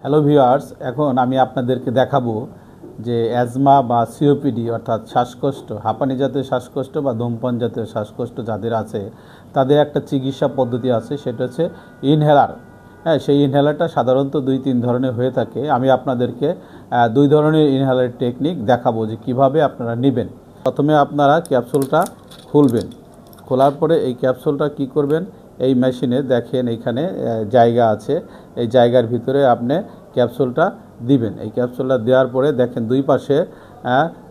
Hello viewers, এখন আমি আপনাদেরকে দেখাবো যে অ্যাজমা বা সিওপিডি অর্থাৎ শ্বাসকষ্ট, হাঁপানি জাতীয় শ্বাসকষ্ট বা ধূমপান জাতীয় শ্বাসকষ্ট যাদের আছে তাদের একটা চিকিৎসা পদ্ধতি আছে, সেটা হচ্ছে ইনহেলার। হ্যাঁ, সেই ইনহেলারটা সাধারণত 2-3 ধরনের হয়ে থাকে। আমি আপনাদেরকে 2 ধরনের ইনহেলার টেকনিক দেখাবো যে কিভাবে আপনারা নেবেন। প্রথমে আপনারা ক্যাপসুলটা খুলবেন, খোলার পরে এই ক্যাপসুলটা কি করবেন, এই মেশিনে দেখেন এইখানে জায়গা আছে, এই জায়গার ভিতরে আপনি ক্যাপসুলটা দিবেন। এই ক্যাপসুলটা দেওয়ার পরে দেখেন দুই পাশে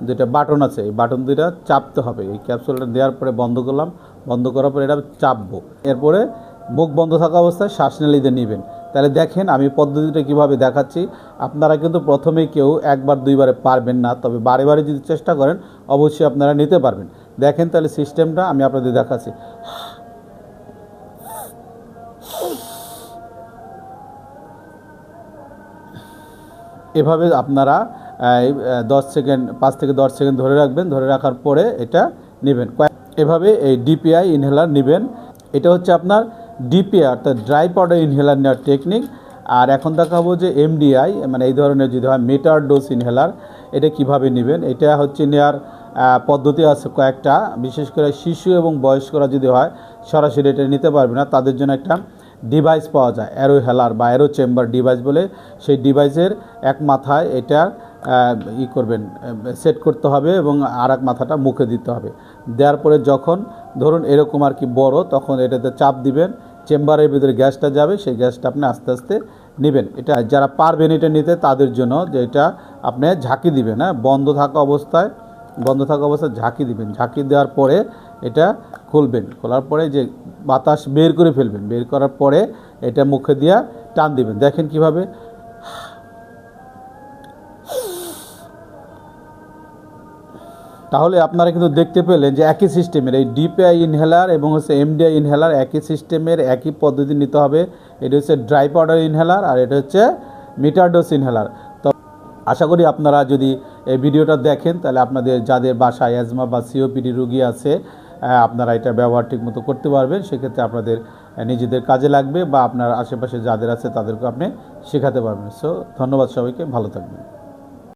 দুইটা বাটন আছে, এই বাটন দুইটা চাপতে হবে। এই ক্যাপসুলটা দেওয়ার পরে বন্ধ করলাম, বন্ধ করার পরে এটা চাপবো, এরপরে মুখ বন্ধ থাকা অবস্থায় শ্বাস নালিতে নেবেন। তাহলে দেখেন আমি পদ্ধতিটা কিভাবে দেখাচ্ছি। আপনারা কিন্তু প্রথমেই কেউ একবার দুইবারে পারবেন না, তবে বারে বারে যদি চেষ্টা করেন অবশ্যই আপনারা নিতে পারবেন। দেখেন তাহলে সিস্টেমটা আমি আপনাদের দেখাচ্ছি। এভাবে আপনারা 10 সেকেন্ড 5 থেকে 10 সেকেন্ড ধরে রাখবেন, ধরে রাখার পরে এটা নেবেন। এভাবে এই ডিপিআই ইনহেলার নেবেন। এটা হচ্ছে আপনার ডিপিআই অর্থাৎ ড্রাই পাউডার ইনহেলার নেওয়ার টেকনিক। আর এখন দেখাবো যে এমডিআই, মানে এই ধরনের যদি হয় মিটার ডোজ ইনহেলার, এটা কিভাবে নেবেন। এটা হচ্ছে নেওয়ার পদ্ধতি আছে কয়েকটা, বিশেষ করে শিশু এবং বয়স্করা যদি হয় সরাসরি এটা নিতে পারবে না, তাদের জন্য একটা ডিভাইস পাওয়া যায়, অ্যারো হেলার বা অ্যারো চেম্বার ডিভাইস বলে। সেই ডিভাইসের এক মাথায় এটা করবেন, সেট করতে হবে এবং আর এক মাথাটা মুখে দিতে হবে। দেওয়ার পরে যখন ধরুন এরকম আর কি বড়, তখন এটাতে চাপ দিবেন, চেম্বারের ভিতরে গ্যাসটা যাবে, সেই গ্যাসটা আপনি আস্তে আস্তে নেবেন। এটা যারা পারবেন এটা নিতে তাদের জন্য, যে এটা আপনি ঝাঁকি দিবেন, হ্যাঁ, বন্ধ থাকা অবস্থায় ঝাঁকি দিবেন। ঝাঁকি দেওয়ার পরে এটা খুলবেন, খোলার পরে যে বাতাস বের করে ফেলবেন, বের করার পরে এটা মুখে দিয়ে টান দিবেন। দেখেন কিভাবে। তাহলে আপনারা কিন্তু দেখতে পেলেন যে একই সিস্টেমের এই ডিপিআই ইনহেলার এবং হচ্ছে এমডিআই ইনহেলার, একই সিস্টেমের একই পদ্ধতি নিতে হবে। এটা হচ্ছে ড্রাই পাউডার ইনহেলার আর এটা হচ্ছে মিটার ডোজ ইনহেলার। তো আশা করি আপনারা যদি এই ভিডিওটা দেখেন তাহলে আপনাদের যাদের বাসায় অ্যাজমা বা সিওপিডি রোগী আছে আপনারা এটা ব্যবহার ঠিকমতো করতে পারবেন। সেক্ষেত্রে আপনাদের নিজেদের কাজে লাগবে বা আপনার আশেপাশে যাদের আছে তাদেরকে আপনি শেখাতে পারবেন। সো ধন্যবাদ সবাইকে, ভালো থাকবেন।